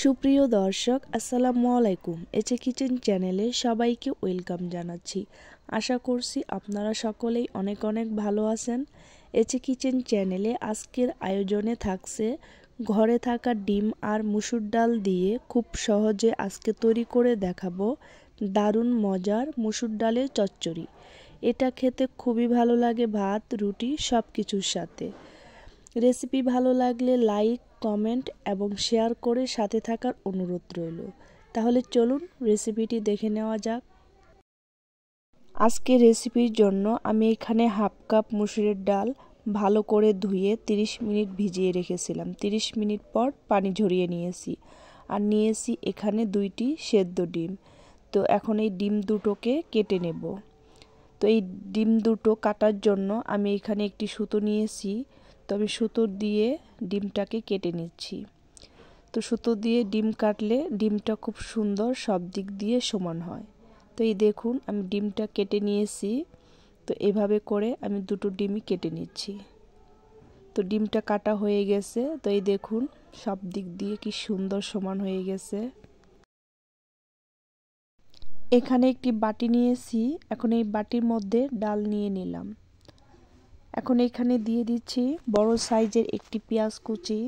সুপ্রিয় দর্শক আসসালামু আলাইকুম। এচে কিচেন চ্যানেলে সবাইকে ওয়েলকাম জানাচ্ছি। আশা করছি আপনারা সকলেই অনেক অনেক ভালো আছেন। এচে কিচেন চ্যানেলে আজকের আয়োজনে থাকছে ঘরে থাকা ডিম আর মুসুর ডাল দিয়ে খুব সহজে আজকে তৈরি করে দেখাবো দারুণ মজার মুসুর ডালের চচ্চড়ি। এটা খেতে খুবই ভালো লাগে ভাত, রুটি সব কিছুর সাথে। রেসিপি ভালো লাগলে লাইক, কমেন্ট এবং শেয়ার করে সাথে থাকার অনুরোধ রইল। তাহলে চলুন রেসিপিটি দেখে নেওয়া যাক। আজকে রেসিপির জন্য আমি এখানে হাফ কাপ মুসুরের ডাল ভালো করে ধুয়ে 30 মিনিট ভিজিয়ে রেখেছিলাম। 30 মিনিট পর পানি ঝরিয়ে নিয়েছি। আর নিয়েছি এখানে 2টি সেদ্ধ ডিম। তো এখন এই ডিম দুটোকে কেটে নেব। তো এই ডিম দুটো কাটার জন্য আমি এখানে একটি সুতো নিয়েছি। তো আমি সুতো দিয়ে ডিমটাকে কেটে নিচ্ছি। তো সুতো দিয়ে ডিম কাটলে ডিমটা খুব সুন্দর সব দিক দিয়ে সমান হয়। তো এই দেখুন আমি ডিমটা কেটে নিয়েছি। তো এভাবে করে আমি দুটো ডিমই কেটে নিচ্ছি। তো ডিমটা কাটা হয়ে গেছে। তো এই দেখুন সব দিক দিয়ে কি সুন্দর সমান হয়ে গেছে। এখানে একটি বাটি নিয়েছি। এখন এই বাটির মধ্যে ডাল নিয়ে নিলাম। এখন এখানে দিয়ে দিচ্ছি বড় সাইজের একটি পেঁয়াজ কুচি,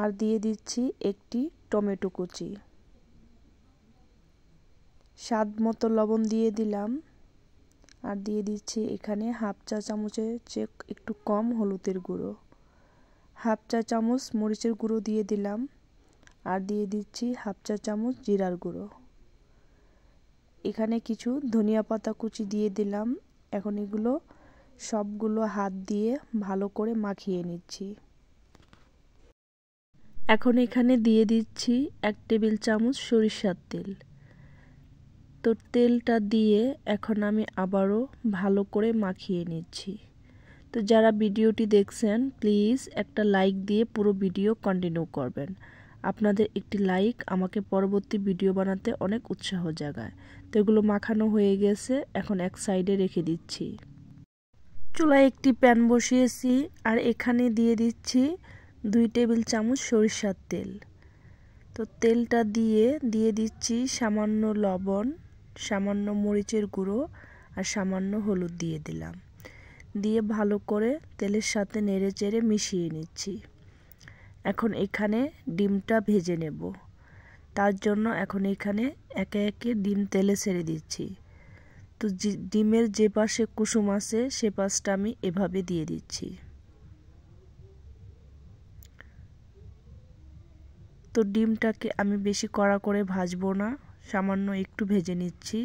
আর দিয়ে দিচ্ছি একটি টমেটো কুচি। স্বাদ মতো লবণ দিয়ে দিলাম। আর দিয়ে দিচ্ছি এখানে হাফ চা চামচের চেয়ে একটু কম হলুদের গুঁড়ো, হাফ চা চামচ মরিচের গুঁড়ো দিয়ে দিলাম। আর দিয়ে দিচ্ছি হাফ চা চামচ জিরার গুঁড়ো। এখানে কিছু ধনিয়া পাতা কুচি দিয়ে দিলাম। এখন এগুলো সবগুলো হাত দিয়ে ভালো করে মাখিয়ে নিচ্ছি। এখন এখানে দিয়ে দিচ্ছি 1 টেবিল চামচ সরিষার তেল। তো তেলটা দিয়ে এখন আমি আবারও ভালো করে মাখিয়ে নিচ্ছি। তো যারা ভিডিওটি দেখছেন প্লিজ একটা লাইক দিয়ে পুরো ভিডিও কন্টিনিউ করবেন। আপনাদের একটি লাইক আমাকে পরবর্তী ভিডিও বানাতে অনেক উৎসাহ জাগায়। তো এগুলো মাখানো হয়ে গেছে, এখন এক সাইডে রেখে দিচ্ছি। চুলায় একটি প্যান বসিয়েছি আর এখানে দিয়ে দিচ্ছি 2 টেবিল চামচ সরিষার তেল। তো তেলটা দিয়ে দিচ্ছি সামান্য লবণ, সামান্য মরিচের গুঁড়ো আর সামান্য হলুদ দিয়ে দিলাম। দিয়ে ভালো করে তেলের সাথে নেড়েচেড়ে মিশিয়ে নিচ্ছি। এখন এখানে ডিমটা ভেজে নেব। তার জন্য এখন এখানে একে একে ডিম তেলে ছেড়ে দিচ্ছি। তো ডিমের যে পাশে কুসুম আছে সে পাশটা আমি এভাবে দিয়ে দিচ্ছি। তো ডিমটাকে আমি বেশি কড়া করে ভাজবো না, সামান্য একটু ভেজে নিচ্ছি।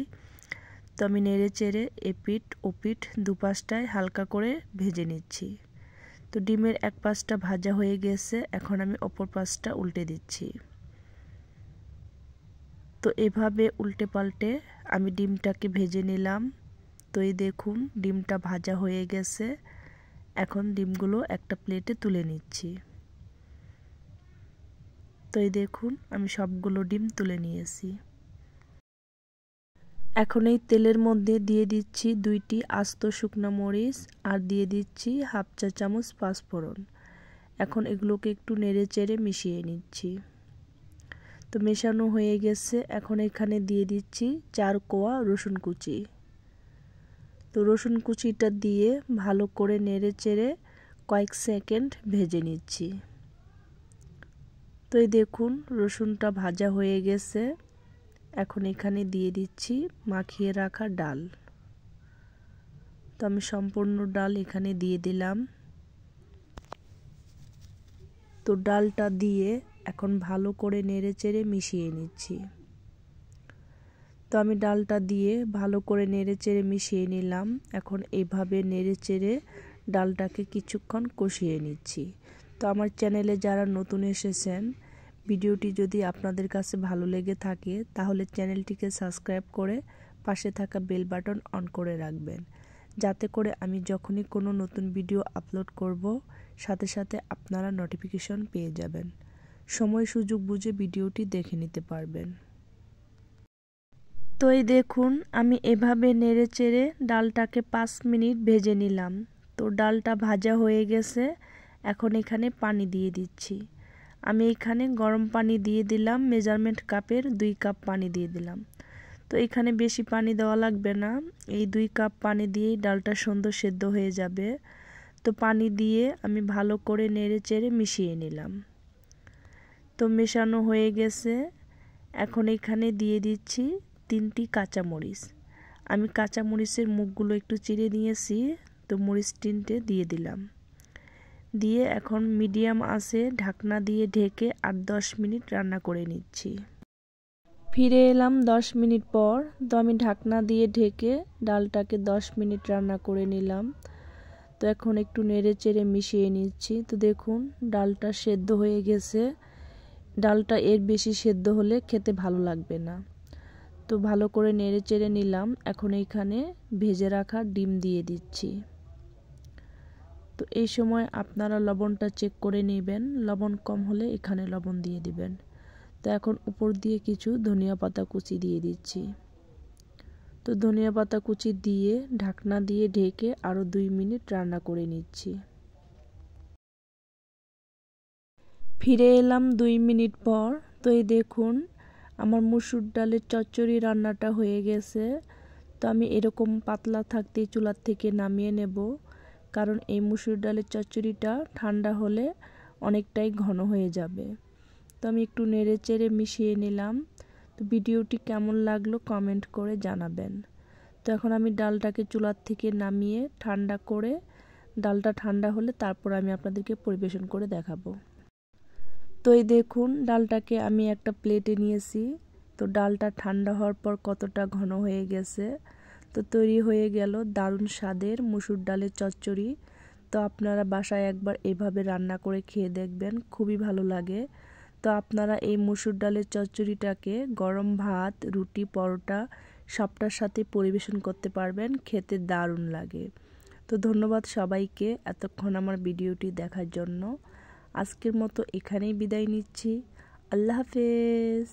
তো আমি নেড়ে চেড়ে এপিঠ ওপিঠ দুপাশটায় হালকা করে ভেজে নিচ্ছি। তো ডিমের এক পাশটা ভাজা হয়ে গেছে, এখন আমি অপর পাশটা উল্টে দিচ্ছি। তো এভাবে উল্টে পাল্টে আমি ডিমটাকে ভেজে নিলাম। তো এই দেখুন ডিমটা ভাজা হয়ে গেছে। এখন ডিমগুলো একটা প্লেটে তুলে নিচ্ছি। তো এই দেখুন আমি সবগুলো ডিম তুলে নিয়েছি। এখন এই তেলের মধ্যে দিয়ে দিচ্ছি 2টি আস্ত শুকনো মরিচ আর দিয়ে দিচ্ছি হাফ চা চামচ পাঁচফোড়ন। এখন এগুলোকে একটু নেড়ে চেড়ে মিশিয়ে নিচ্ছি। তো মেশানো হয়ে গেছে, এখন এখানে দিয়ে দিচ্ছি 4 কোয়া রসুন কুচি। তো রসুন কুচিটা দিয়ে ভালো করে নেড়ে চেড়ে কয়েক সেকেন্ড ভেজে নিচ্ছি। তো এই দেখুন রসুনটা ভাজা হয়ে গেছে। এখন এখানে দিয়ে দিচ্ছি মাখিয়ে রাখা ডাল। তো আমি সম্পূর্ণ ডাল এখানে দিয়ে দিলাম। তো ডালটা দিয়ে এখন ভালো করে নেড়েচেড়ে মিশিয়ে নিচ্ছি। তো আমি ডালটা দিয়ে ভালো করে নেড়েচেড়ে মিশিয়ে নিলাম। এখন এইভাবে নেড়েচেড়ে ডালটাকে কিছুক্ষণ কষিয়ে নিচ্ছি। তো আমার চ্যানেলে যারা নতুন এসেছেন, ভিডিওটি যদি আপনাদের কাছে ভালো লেগে থাকে তাহলে চ্যানেলটিকে সাবস্ক্রাইব করে পাশে থাকা বেল বাটন অন করে রাখবেন, যাতে করে আমি যখনই কোনো নতুন ভিডিও আপলোড করব সাথে সাথে আপনারা নোটিফিকেশন পেয়ে যাবেন। সময় সুযোগ বুঝে ভিডিওটি দেখে নিতে পারবেন। তো এই দেখুন আমি এভাবে নেড়েচেড়ে ডালটাকে 5 মিনিট ভেজে নিলাম। তো ডালটা ভাজা হয়ে গেছে, এখন এখানে পানি দিয়ে দিচ্ছি। আমি এখানে গরম পানি দিয়ে দিলাম, মেজারমেন্ট কাপের 2 কাপ পানি দিয়ে দিলাম। তো এখানে বেশি পানি দেওয়া লাগবে না, এই 2 কাপ পানি দিয়েই ডালটা সুন্দর সেদ্ধ হয়ে যাবে। তো পানি দিয়ে আমি ভালো করে নেড়ে চেড়ে মিশিয়ে নিলাম। তো মেশানো হয়ে গেছে। এখন এখানে দিয়ে দিচ্ছি 3টি কাঁচামরিচ। আমি কাঁচামরিচের মুখগুলো একটু চিড়ে নিয়েছি, তো মরিচ 3টে দিয়ে দিলাম। দিয়ে এখন মিডিয়াম আঁচে ঢাকনা দিয়ে ঢেকে 8-10 মিনিট রান্না করে নিচ্ছি। ফিরে এলাম 10 মিনিট পর। তো আমি ঢাকনা দিয়ে ঢেকে ডালটাকে 10 মিনিট রান্না করে নিলাম। তো এখন একটু নেড়ে চেড়ে মিশিয়ে নিচ্ছি। তো দেখুন ডালটা সেদ্ধ হয়ে গেছে। ডালটা এর বেশি সেদ্ধ হলে খেতে ভালো লাগবে না। তো ভালো করে নেড়ে চেড়ে নিলাম। এখন এইখানে ভেজে রাখা ডিম দিয়ে দিচ্ছি। তো এই সময় আপনারা লবণটা চেক করে নেবেন, লবণ কম হলে এখানে লবণ দিয়ে দিবেন। তো এখন উপর দিয়ে কিছু ধনিয়া পাতা কুচি দিয়ে দিচ্ছি। তো ধনিয়া পাতা কুচি দিয়ে ঢাকনা দিয়ে ঢেকে আরও 2 মিনিট রান্না করে নিচ্ছি। ফিরে এলাম 2 মিনিট পর। তো এই দেখুন আমার মুসুর ডালের চচ্চড়ি রান্নাটা হয়ে গেছে। তো আমি এরকম পাতলা থাকতেই চুলার থেকে নামিয়ে নেব, কারণ এই মুসুর ডালের চচ্চড়িটা ঠান্ডা হলে অনেকটাই ঘন হয়ে যাবে। তো আমি একটু নেড়ে চেড়ে মিশিয়ে নিলাম। তো ভিডিওটি কেমন লাগলো কমেন্ট করে জানাবেন। তো এখন আমি ডালটাকে চুলার থেকে নামিয়ে ঠান্ডা করে, ডালটা ঠান্ডা হলে তারপর আমি আপনাদেরকে পরিবেশন করে দেখাবো। তো এই দেখুন ডালটাকে আমি একটা প্লেটে নিয়েছি। তো ডালটা ঠান্ডা হওয়ার পর কতটা ঘন হয়ে গেছে। তো তৈরি হয়ে গেল দারুণ স্বাদের মুসুর ডালের চচ্চড়ি। তো আপনারা বাসায় একবার এভাবে রান্না করে খেয়ে দেখবেন, খুবই ভালো লাগে। তো আপনারা এই মুসুর ডালের চচ্চড়িটাকে গরম ভাত, রুটি, পরোটা সবটার সাথে পরিবেশন করতে পারবেন, খেতে দারুণ লাগে। তো ধন্যবাদ সবাইকে এতক্ষণ আমার ভিডিওটি দেখার জন্য। আজকের মতো এখানেই বিদায় নিচ্ছি। আল্লাহ হাফেজ।